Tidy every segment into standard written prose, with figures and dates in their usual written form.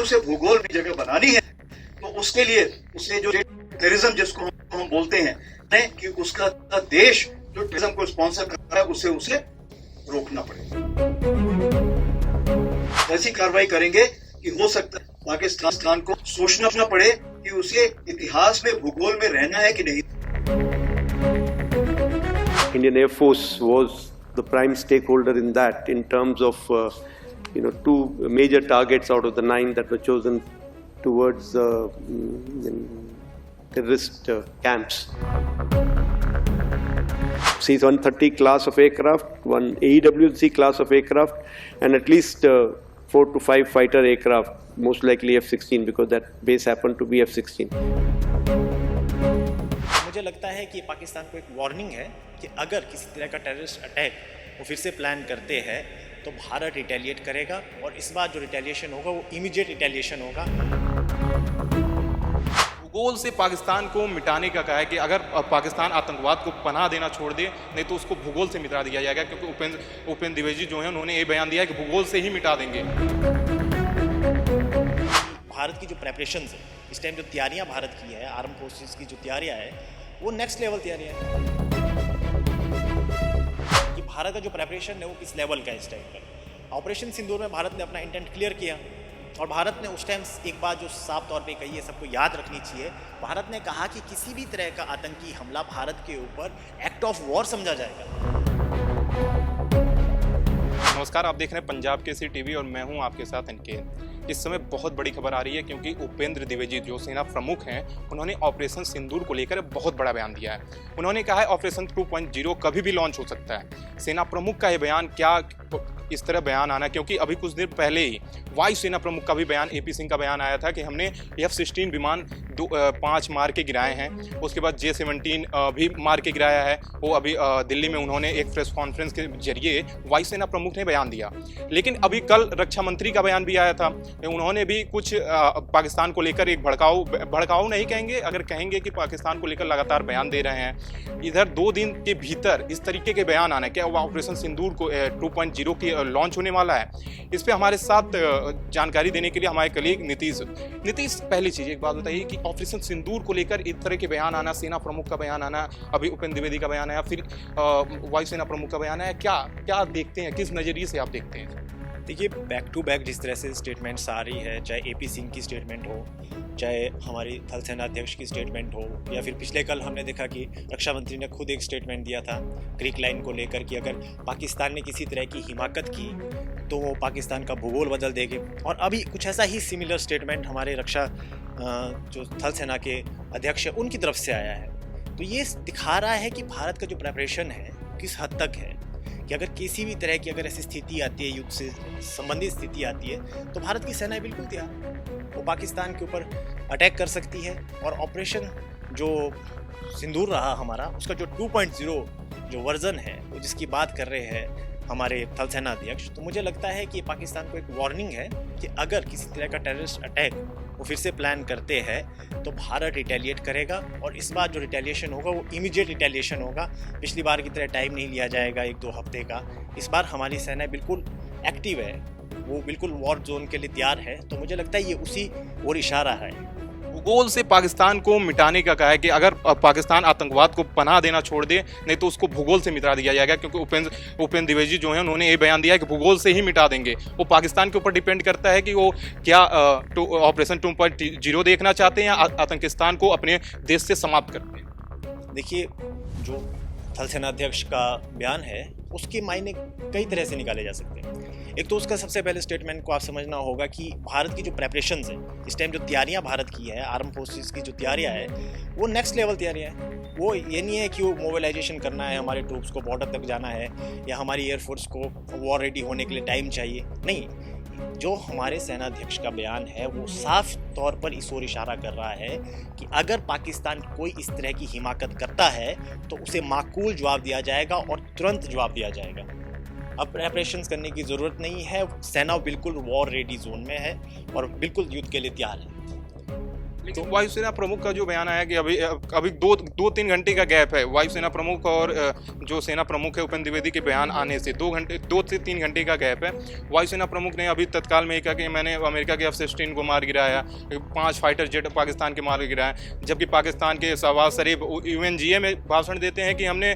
उसे भूगोल में जगह बनानी है तो उसके लिए उसे जो टेररिज्म जिसको हम बोलते हैं कि उसका देश जो टेररिज्म को स्पॉन्सर कर रहा है उसे रोकना पड़ेगा। ऐसी कार्रवाई करेंगे कि हो सकता है पाकिस्तान को सोचना पड़े कि उसे इतिहास में भूगोल में रहना है कि नहीं। Indian Air Force was the prime stakeholder in that, in terms of two major targets out of the 9 that were chosen towards terrorist camps. C-130 class of aircraft, one AEWC class of aircraft, and at least 4 to 5 fighter aircraft, most likely F-16, because that base happened to be F-16. मुझे लगता है कि पाकिस्तान को एक warning है कि अगर किसी तरह का टेररिस्ट अटैक वो फिर से प्लान करते हैं तो भारत रिटेलिएट करेगा, और इस बार जो रिटेलिएशन होगा वो इमीडिएट रिटेलिएशन होगा। भूगोल से पाकिस्तान को मिटाने का कहा है कि अगर पाकिस्तान आतंकवाद को पनाह देना छोड़ दे, नहीं तो उसको भूगोल से मिटा दिया जाएगा, क्योंकि उपेंद्र द्विवेदी जो है उन्होंने ये बयान दिया है कि भूगोल से ही मिटा देंगे। भारत की जो प्रेपरेशन है इस टाइम, जो तैयारियां भारत की है, आर्म फोर्सेस की जो तैयारियां है वो नेक्स्ट लेवल तैयारियां हैं। कि भारत का जो प्रेपरेशन है वो किस लेवल का है इस टाइम पर। ऑपरेशन सिंदूर में भारत ने अपना इंटेंट क्लियर किया, और भारत ने उस टाइम एक बात जो साफ तौर पे कही है, सबको याद रखनी चाहिए। भारत ने कहा कि किसी भी तरह का आतंकी हमला भारत के ऊपर एक्ट ऑफ वॉर समझा जाएगा। नमस्कार, आप देख रहे हैं पंजाब केसरी टीवी और मैं हूं आपके साथ एनके। इस समय बहुत बड़ी खबर आ रही है, क्योंकि उपेंद्र द्विवेदी जो सेना प्रमुख हैं उन्होंने ऑपरेशन सिंदूर को लेकर बहुत बड़ा बयान दिया है। उन्होंने कहा है ऑपरेशन 2.0 कभी भी लॉन्च हो सकता है। सेना प्रमुख का ये बयान, क्या इस तरह बयान आना, क्योंकि अभी कुछ देर पहले ही वायु सेना प्रमुख का भी बयान, AP सिंह का बयान आया था कि हमने F-16 विमान 5 मार के गिराए हैं। उसके बाद J-17 भी मार के गिराया है। वो अभी दिल्ली में उन्होंने एक प्रेस कॉन्फ्रेंस के जरिए वायु सेना प्रमुख ने बयान दिया। लेकिन अभी कल रक्षा मंत्री का बयान भी आया था, उन्होंने भी कुछ पाकिस्तान को लेकर एक भड़काऊ नहीं कहेंगे, अगर कहेंगे कि पाकिस्तान को लेकर लगातार बयान दे रहे हैं। इधर 2 दिन के भीतर इस तरीके के बयान आना, क्या ऑपरेशन सिंदूर को 2.0 की लॉन्च होने वाला है? इस पे हमारे साथ जानकारी देने के लिए हमारे कलीग नीतीश, पहली चीज एक बात बताइए कि ऑपरेशन सिंदूर को लेकर इस तरह के बयान आना, सेना प्रमुख का बयान आना, अभी उपेंद्र द्विवेदी का बयान आया, फिर वायुसेना प्रमुख का बयान आया, क्या देखते हैं, किस नजरिए से आप देखते हैं? देखिए, बैक टू बैक जिस तरह से स्टेटमेंट्स आ रही है, चाहे AP सिंह की स्टेटमेंट हो, चाहे हमारी थल सेना अध्यक्ष की स्टेटमेंट हो, या फिर पिछले कल हमने देखा कि रक्षा मंत्री ने खुद एक स्टेटमेंट दिया था क्रीक लाइन को लेकर कि अगर पाकिस्तान ने किसी तरह की हिमाकत की तो वो पाकिस्तान का भूगोल बदल देंगे। और अभी कुछ ऐसा ही सिमिलर स्टेटमेंट हमारे रक्षा जो थल सेना के अध्यक्ष है उनकी तरफ से आया है। तो ये दिखा रहा है कि भारत का जो प्रेपरेशन है किस हद तक है, कि अगर किसी भी तरह की अगर ऐसी स्थिति आती है, युद्ध से संबंधित स्थिति आती है, तो भारत की सेना बिल्कुल तैयार, वो पाकिस्तान के ऊपर अटैक कर सकती है। और ऑपरेशन जो सिंदूर रहा हमारा, उसका जो 2.0 जो वर्जन है, वो जिसकी बात कर रहे हैं हमारे थल सेना अध्यक्ष, तो मुझे लगता है कि पाकिस्तान को एक वार्निंग है कि अगर किसी तरह का टेररिस्ट अटैक वो फिर से प्लान करते हैं तो भारत रिटेलिएट करेगा, और इस बार जो रिटेलिएशन होगा वो इमीडिएट रिटेलिएशन होगा। पिछली बार की तरह टाइम नहीं लिया जाएगा 1-2 हफ्ते का। इस बार हमारी सेना बिल्कुल एक्टिव है, वो बिल्कुल वॉर जोन के लिए तैयार है। तो मुझे लगता है ये उसी ओर इशारा है। भूगोल से पाकिस्तान को मिटाने का कहा है कि अगर पाकिस्तान आतंकवाद को पनाह देना छोड़ दे, नहीं तो उसको भूगोल से मिटा दिया जाएगा, क्योंकि उपेंद्र द्विवेदी जो है उन्होंने ये बयान दिया है कि भूगोल से ही मिटा देंगे। वो पाकिस्तान के ऊपर डिपेंड करता है कि वो क्या ऑपरेशन 2.0 देखना चाहते हैं या आतंकिस्तान को अपने देश से समाप्त करते हैं। देखिए, जो थल सेना अध्यक्ष का बयान है उसके मायने कई तरह से निकाले जा सकते हैं। एक तो उसका सबसे पहले स्टेटमेंट को आप समझना होगा कि भारत की जो प्रेपरेशंस है इस टाइम, जो तैयारियां भारत की है, आर्म फोर्सेस की जो तैयारियां है वो नेक्स्ट लेवल तैयारियां हैं। वो ये नहीं है कि वो मोबिलाइजेशन करना है, हमारे ट्रूप्स को बॉर्डर तक जाना है, या हमारी एयरफोर्स को वॉर रेडी होने के लिए टाइम चाहिए। नहीं, जो हमारे सेनाध्यक्ष का बयान है वो साफ तौर पर इस ओर इशारा कर रहा है कि अगर पाकिस्तान कोई इस तरह की हिमाकत करता है तो उसे माकूल जवाब दिया जाएगा, और तुरंत जवाब दिया जाएगा। अब प्रेपरेशंस करने की ज़रूरत नहीं है, सेना बिल्कुल वॉर रेडी जोन में है और बिल्कुल युद्ध के लिए तैयार है। लेकिन वायुसेना प्रमुख का जो बयान आया कि अभी दो तीन घंटे का गैप है वायुसेना प्रमुख और जो सेना प्रमुख है उपेंद्र द्विवेदी के बयान आने से 2 से 3 घंटे का गैप है। वायुसेना प्रमुख ने अभी तत्काल में कहा कि मैंने अमेरिका के F-16 को मार गिराया, 5 फाइटर जेट पाकिस्तान के मार गिराया, जबकि पाकिस्तान के शहबाज शरीफ UNGA में भाषण देते हैं कि हमने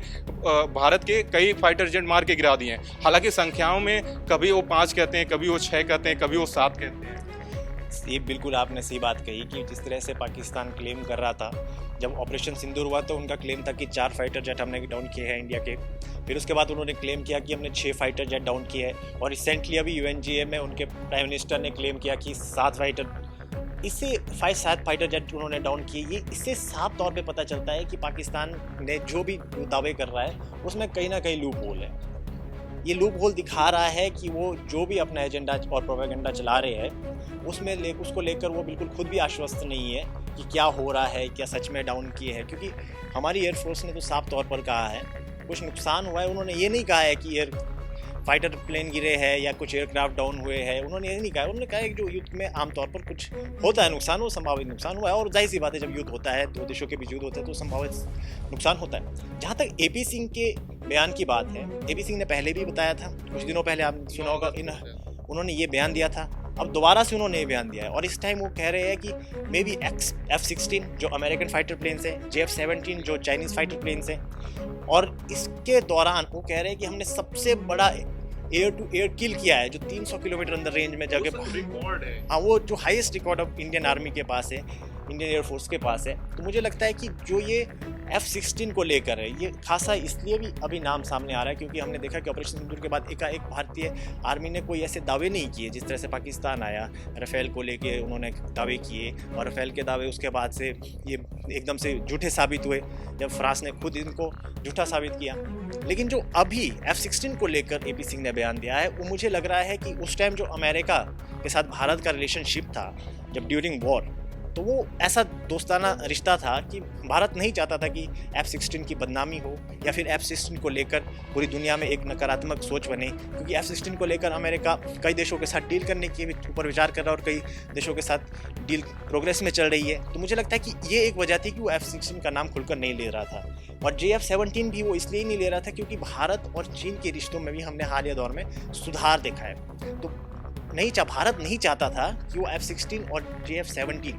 भारत के कई फाइटर जेट मार के गिरा दिए हैं। हालांकि संख्याओं में कभी वो 5 कहते हैं, कभी वो 6 कहते हैं, कभी वो 7 कहते हैं। ये बिल्कुल आपने सही बात कही कि जिस तरह से पाकिस्तान क्लेम कर रहा था, जब ऑपरेशन सिंदूर हुआ तो उनका क्लेम था कि 4 फाइटर जेट हमने डाउन किए हैं इंडिया के। फिर उसके बाद उन्होंने क्लेम किया कि हमने 6 फाइटर जेट डाउन किए हैं, और रिसेंटली अभी UNGA में उनके प्राइम मिनिस्टर ने क्लेम किया कि 7 फाइटर, इससे 7 फाइटर जेट उन्होंने डाउन किए। ये इससे साफ तौर पे पता चलता है कि पाकिस्तान ने जो भी दावे कर रहा है उसमें कहीं ना कहीं लूप होल है। ये लूप होल दिखा रहा है कि वो जो भी अपना एजेंडा और प्रोपेगेंडा चला रहे हैं उसको लेकर वो बिल्कुल खुद भी आश्वस्त नहीं है कि क्या हो रहा है, क्या सच में डाउन किए हैं। क्योंकि हमारी एयरफोर्स ने तो साफ तौर पर कहा है कुछ नुकसान हुआ है। उन्होंने ये नहीं कहा है कि फाइटर प्लेन गिरे हैं या कुछ एयरक्राफ्ट डाउन हुए हैं, उन्होंने ये नहीं कहा। उन्होंने कहा है कि जो युद्ध में आमतौर पर कुछ होता है नुकसान, वो संभावित नुकसान हुआ है। और जाहिर सी बात है, जब युद्ध होता है, 2 देशों के बीच युद्ध होता है, तो संभावित नुकसान होता है। जहाँ तक AP सिंह के बयान की बात है, AP सिंह ने पहले भी बताया था, कुछ दिनों पहले आपने सुना होगा, उन्होंने ये बयान दिया था। अब दोबारा से उन्होंने ये बयान दिया है, और इस टाइम वो कह रहे हैं कि मे बी F-16 जो अमेरिकन फाइटर प्लेन्स है, JF-17 जो चाइनीज़ फाइटर प्लेन्स है, और इसके दौरान वो कह रहे हैं कि हमने सबसे बड़ा एयर टू एयर किल किया है, जो 300 किलोमीटर अंदर रेंज में जगह रिकॉर्ड है। हाँ, वो जो highest record of Indian army के पास है, इंडियन एयरफोर्स के पास है। तो मुझे लगता है कि जो ये F-16 को लेकर है, ये खासा इसलिए भी अभी नाम सामने आ रहा है क्योंकि हमने देखा कि ऑपरेशन सिंदूर के बाद एकाएक भारतीय आर्मी ने कोई ऐसे दावे नहीं किए। जिस तरह से पाकिस्तान आया, राफेल को लेके उन्होंने दावे किए, और राफेल के दावे उसके बाद से ये एकदम से झूठे साबित हुए जब फ्रांस ने खुद इनको झूठा साबित किया। लेकिन जो अभी F-16 को लेकर AP सिंह ने बयान दिया है, वो मुझे लग रहा है कि उस टाइम जो अमेरिका के साथ भारत का रिलेशनशिप था, जब ड्यूरिंग वॉर, तो वो ऐसा दोस्ताना रिश्ता था कि भारत नहीं चाहता था कि F-16 की बदनामी हो या फिर F-16 को लेकर पूरी दुनिया में एक नकारात्मक सोच बने। क्योंकि F-16 को लेकर अमेरिका कई देशों के साथ डील करने के ऊपर विचार कर रहा है और कई देशों के साथ डील प्रोग्रेस में चल रही है। तो मुझे लगता है कि ये एक वजह थी कि वो F-16 का नाम खुलकर नहीं ले रहा था। और JF-17 भी वो इसलिए नहीं ले रहा था क्योंकि भारत और चीन के रिश्तों में भी हमने हालिया दौर में सुधार देखा है। तो भारत नहीं चाहता था कि वो F-16 और JF-17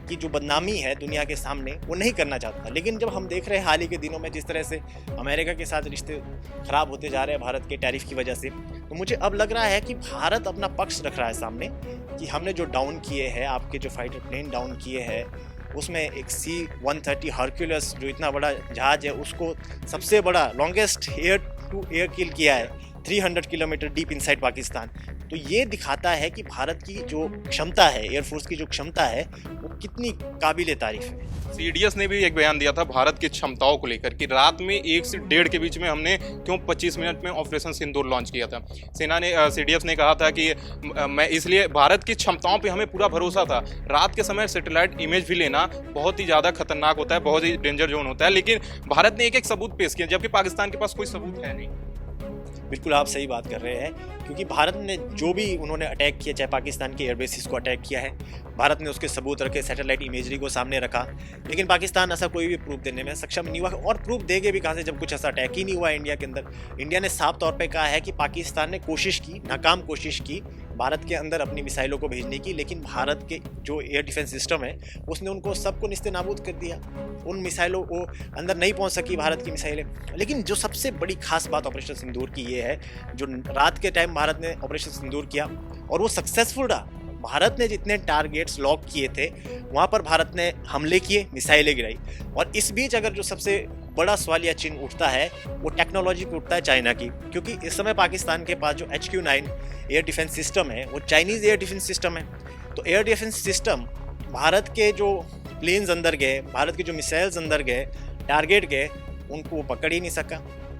की जो बदनामी है दुनिया के सामने, वो नहीं करना चाहता था। लेकिन जब हम देख रहे हैं हाल ही के दिनों में जिस तरह से अमेरिका के साथ रिश्ते खराब होते जा रहे हैं भारत के टैरिफ की वजह से, तो मुझे अब लग रहा है कि भारत अपना पक्ष रख रहा है सामने कि हमने जो डाउन किए हैं, आपके जो फाइटर प्लेन डाउन किए हैं, उसमें एक C-130 हरक्यूलस जो इतना बड़ा जहाज है, उसको सबसे बड़ा लॉन्गेस्ट एयर टू एयर किल किया है 300 किलोमीटर डीप इनसाइड पाकिस्तान। तो ये दिखाता है कि भारत की जो क्षमता है, एयरफोर्स की जो क्षमता है, वो कितनी काबिल तारीफ है। CDS ने भी एक बयान दिया था भारत की क्षमताओं को लेकर कि रात में 1 से 1.5 के बीच में हमने क्यों 25 मिनट में ऑपरेशन सिंदूर लॉन्च किया था। सेना ने CDS ने कहा था कि मैं इसलिए भारत की क्षमताओं पे हमें पूरा भरोसा था। रात के समय सैटेलाइट इमेज भी लेना बहुत ही ज़्यादा खतरनाक होता है, बहुत ही डेंजर जोन होता है, लेकिन भारत ने एक सबूत पेश किया, जबकि पाकिस्तान के पास कोई सबूत है नहीं। बिल्कुल आप सही बात कर रहे हैं, क्योंकि भारत ने जो भी उन्होंने अटैक किया, चाहे पाकिस्तान के एयरबेसिस को अटैक किया है, भारत ने उसके सबूत रखे, सैटेलाइट इमेजरी को सामने रखा। लेकिन पाकिस्तान ऐसा कोई भी प्रूफ देने में सक्षम नहीं हुआ, और प्रूफ देंगे भी कहाँ से जब कुछ ऐसा अटैक ही नहीं हुआ इंडिया के अंदर। इंडिया ने साफ तौर पे कहा है कि पाकिस्तान ने कोशिश की, नाकाम कोशिश की भारत के अंदर अपनी मिसाइलों को भेजने की, लेकिन भारत के जो एयर डिफेंस सिस्टम है उसने उनको सबको निस्तेनाबूद कर दिया। उन मिसाइलों को अंदर नहीं पहुंच सकी भारत की मिसाइलें। लेकिन जो सबसे बड़ी खास बात ऑपरेशन सिंदूर की ये है, जो रात के टाइम भारत ने ऑपरेशन सिंदूर किया और वो सक्सेसफुल रहा। भारत ने जितने टारगेट्स लॉक किए थे वहाँ पर भारत ने हमले किए, मिसाइलें गिराई। और इस बीच अगर जो सबसे बड़ा सवालिया चिन्ह उठता है वो टेक्नोलॉजी को उठता है चाइना की, क्योंकि इस समय पाकिस्तान के पास जो HQ-9 एयर डिफेंस सिस्टम है वो चाइनीज़ एयर डिफेंस सिस्टम है। तो एयर डिफेंस सिस्टम भारत के जो प्लेन्स अंदर गए, भारत के जो मिसाइल्स अंदर गए, टारगेट गए, उनको वो पकड़ ही नहीं सका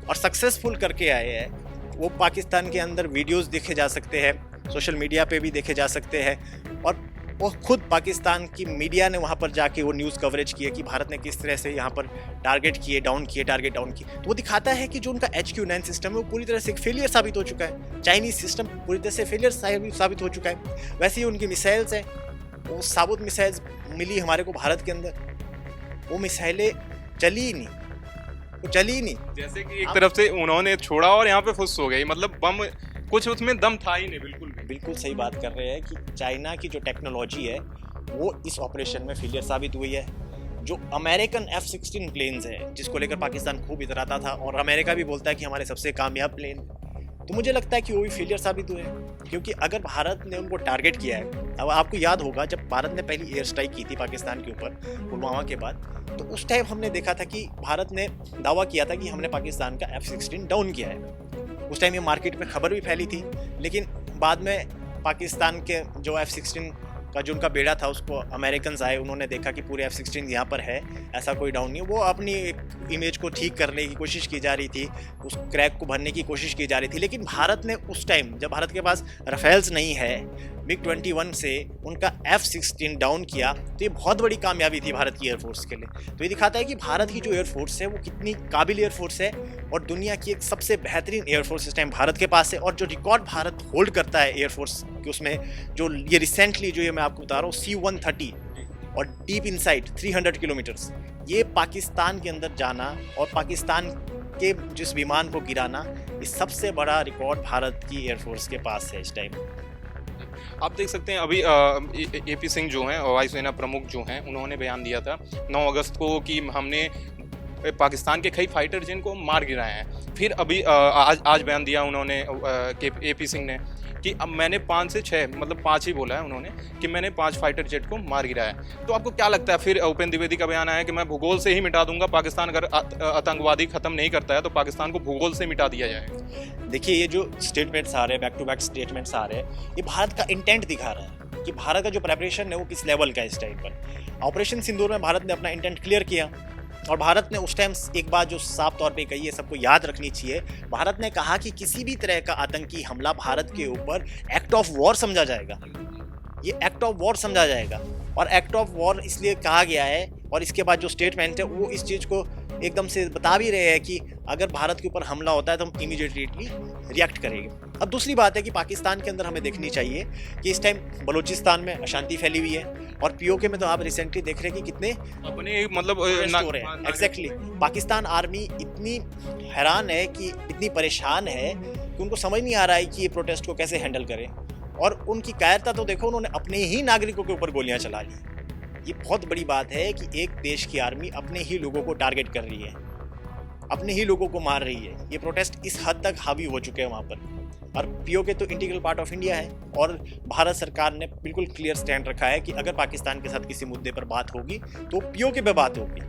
और सक्सेसफुल करके आए हैं। वो पाकिस्तान के अंदर वीडियोस देखे जा सकते हैं, सोशल मीडिया पे भी देखे जा सकते हैं, और वो खुद पाकिस्तान की मीडिया ने वहाँ पर जाके वो न्यूज़ कवरेज किया कि भारत ने किस तरह से यहाँ पर टारगेट किए, टारगेट डाउन किए। तो वो दिखाता है कि जो उनका HQ-9 सिस्टम है वो पूरी तरह से एक फेलियर साबित हो चुका है। चाइनीज़ सिस्टम पूरी तरह से फेलियर साबित हो चुका है। वैसे ही उनकी मिसाइल्स हैं, वो साबुत मिसाइल मिली हमारे को भारत के अंदर, वो मिसाइलें चली ही नहीं, वो चली ही नहीं। जैसे कि एक तरफ से उन्होंने छोड़ा और यहाँ पे फुस हो गई, मतलब बम कुछ उसमें दम था ही नहीं बिल्कुल भी। बिल्कुल सही बात कर रहे हैं कि चाइना की जो टेक्नोलॉजी है वो इस ऑपरेशन में फेलियर साबित हुई है। जो अमेरिकन F-16 प्लेन्स है जिसको लेकर पाकिस्तान खूब इतराता था और अमेरिका भी बोलता है कि हमारे सबसे कामयाब प्लेन, तो मुझे लगता है कि वो भी फेलियर साबित हुए, क्योंकि अगर भारत ने उनको टारगेट किया है, अब आपको याद होगा जब भारत ने पहली एयर स्ट्राइक की थी पाकिस्तान के ऊपर पुलवामा के बाद, तो उस टाइम हमने देखा था कि भारत ने दावा किया था कि हमने पाकिस्तान का F-16 डाउन किया है। उस टाइम ये मार्केट में खबर भी फैली थी, लेकिन बाद में पाकिस्तान के जो F-16 का जो उनका बेड़ा था उसको अमेरिकन आए, उन्होंने देखा कि पूरे F-16 यहाँ पर है, ऐसा कोई डाउन नहीं। वो अपनी इमेज को ठीक करने की कोशिश की जा रही थी, उस क्रैक को भरने की कोशिश की जा रही थी, लेकिन भारत ने उस टाइम जब भारत के पास राफेल्स नहीं है, MiG-21 से उनका F-16 डाउन किया, तो ये बहुत बड़ी कामयाबी थी भारत की एयरफोर्स के लिए। तो ये दिखाता है कि भारत की जो एयरफोर्स है वो कितनी काबिल एयरफोर्स है और दुनिया की एक सबसे बेहतरीन एयरफोर्स इस टाइम भारत के पास है। और जो रिकॉर्ड भारत होल्ड करता है एयरफोर्स कि उसमें जो ये रिसेंटली जो ये मैं आपको बता रहा हूँ C-130 और डीप इनसाइड 300 किलोमीटर्स, ये पाकिस्तान के अंदर जाना और पाकिस्तान के जिस विमान को गिराना, ये सबसे बड़ा रिकॉर्ड भारत की एयरफोर्स के पास है इस टाइम। आप देख सकते हैं अभी AP सिंह जो हैं वायुसेना प्रमुख जो हैं, उन्होंने बयान दिया था 9 अगस्त को कि हमने पाकिस्तान के कई फाइटर जेट को मार गिराए हैं। फिर अभी आज बयान दिया उन्होंने AP सिंह ने कि अब मैंने 5 से 6 मतलब 5 ही बोला है उन्होंने कि मैंने 5 फाइटर जेट को मार गिराया है। तो आपको क्या लगता है, फिर उपेंद्र द्विवेदी का बयान आया कि मैं भूगोल से ही मिटा दूंगा, पाकिस्तान अगर आतंकवादी खत्म नहीं करता है तो पाकिस्तान को भूगोल से मिटा दिया जाएगा। देखिए ये जो स्टेटमेंट्स आ रहे हैं, बैक टू बैक स्टेटमेंट्स आ रहे हैं, ये भारत का इंटेंट दिखा रहा है कि भारत का जो प्रेपरेशन है वो किस लेवल का है। इस टाइम पर ऑपरेशन सिंदूर में भारत ने अपना इंटेंट क्लियर किया और भारत ने उस टाइम एक बात जो साफ तौर पे कही है, सबको याद रखनी चाहिए, भारत ने कहा कि किसी भी तरह का आतंकी हमला भारत के ऊपर एक्ट ऑफ वॉर समझा जाएगा। ये एक्ट ऑफ वॉर समझा जाएगा और एक्ट ऑफ वॉर इसलिए कहा गया है। और इसके बाद जो स्टेटमेंट है वो इस चीज़ को एकदम से बता भी रहे हैं कि अगर भारत के ऊपर हमला होता है तो हम इमीडिएटली रिएक्ट करेंगे। अब दूसरी बात है कि पाकिस्तान के अंदर हमें देखनी चाहिए कि इस टाइम बलूचिस्तान में अशांति फैली हुई है और POK में तो आप रिसेंटली देख रहे हैं कि कितने अपने मतलब हो रहे हैं। एग्जैक्टली पाकिस्तान आर्मी इतनी हैरान है कि इतनी परेशान है कि उनको समझ नहीं आ रहा है कि ये प्रोटेस्ट को कैसे हैंडल करें। और उनकी कायरता तो देखो, उन्होंने अपने ही नागरिकों के ऊपर गोलियां चला ली। ये बहुत बड़ी बात है कि एक देश की आर्मी अपने ही लोगों को टारगेट कर रही है, अपने ही लोगों को मार रही है। ये प्रोटेस्ट इस हद तक हावी हो चुके हैं वहाँ पर। और POK तो इंटीग्रल पार्ट ऑफ इंडिया है और भारत सरकार ने बिल्कुल क्लियर स्टैंड रखा है कि अगर पाकिस्तान के साथ किसी मुद्दे पर बात होगी तो POK पे बात होगी।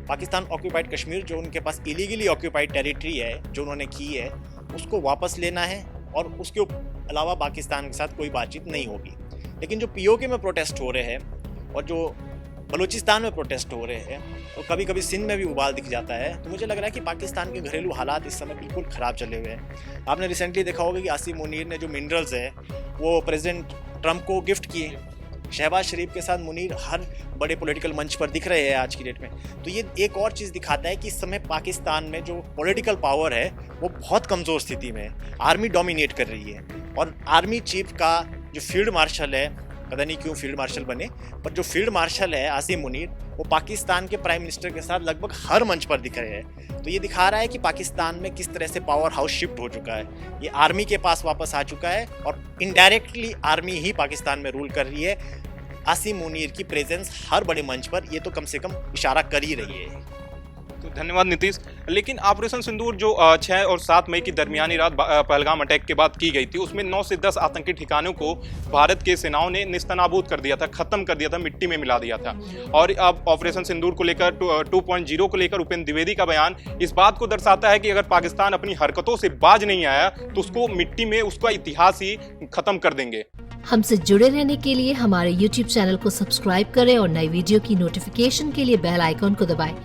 पाकिस्तान ऑक्यूपाइड कश्मीर जो उनके पास इलीगली ऑक्यूपाइड टेरिटरी है, जो उन्होंने की है, उसको वापस लेना है और उसके अलावा पाकिस्तान के साथ कोई बातचीत नहीं होगी। लेकिन जो POK में प्रोटेस्ट हो रहे हैं और जो बलूचिस्तान में प्रोटेस्ट हो रहे हैं और कभी कभी सिंध में भी उबाल दिख जाता है, तो मुझे लग रहा है कि पाकिस्तान के घरेलू हालात इस समय बिल्कुल ख़राब चले हुए हैं। आपने रिसेंटली देखा होगा कि आसिम मुनीर ने जो मिनरल्स है वो प्रेसिडेंट ट्रंप को गिफ्ट किए। शहबाज शरीफ के साथ मुनीर हर बड़े पॉलिटिकल मंच पर दिख रहे हैं आज की डेट में। तो ये एक और चीज़ दिखाता है कि इस समय पाकिस्तान में जो पॉलिटिकल पावर है वो बहुत कमज़ोर स्थिति में है। आर्मी डोमिनेट कर रही है और आर्मी चीफ का जो फील्ड मार्शल है, पता नहीं क्यों फील्ड मार्शल बने, पर जो फील्ड मार्शल है आसिम मुनीर, वो पाकिस्तान के प्राइम मिनिस्टर के साथ लगभग हर मंच पर दिख रहे हैं। तो ये दिखा रहा है कि पाकिस्तान में किस तरह से पावर हाउस शिफ्ट हो चुका है। ये आर्मी के पास वापस आ चुका है और इनडायरेक्टली आर्मी ही पाकिस्तान में रूल कर रही है। आसिम मुनीर की प्रेजेंस हर बड़े मंच पर ये तो कम से कम इशारा कर ही रही है। तो धन्यवाद नीतीश। लेकिन ऑपरेशन सिंदूर जो 6 और 7 मई की दरमियानी रात पहलगाम अटैक के बाद की गई थी, उसमें 9 से 10 आतंकी ठिकानों को भारत के सेनाओं ने निस्तनाबूद कर दिया था, खत्म कर दिया था, मिट्टी में मिला दिया था। और अब ऑपरेशन सिंदूर को लेकर 2.0 को लेकर उपेंद्र द्विवेदी का बयान इस बात को दर्शाता है कि अगर पाकिस्तान अपनी हरकतों से बाज नहीं आया तो उसको मिट्टी में उसका इतिहास ही खत्म कर देंगे। हमसे जुड़े रहने के लिए हमारे YouTube चैनल को सब्सक्राइब करें और नई वीडियो की नोटिफिकेशन के लिए बेल आइकॉन को दबाएं।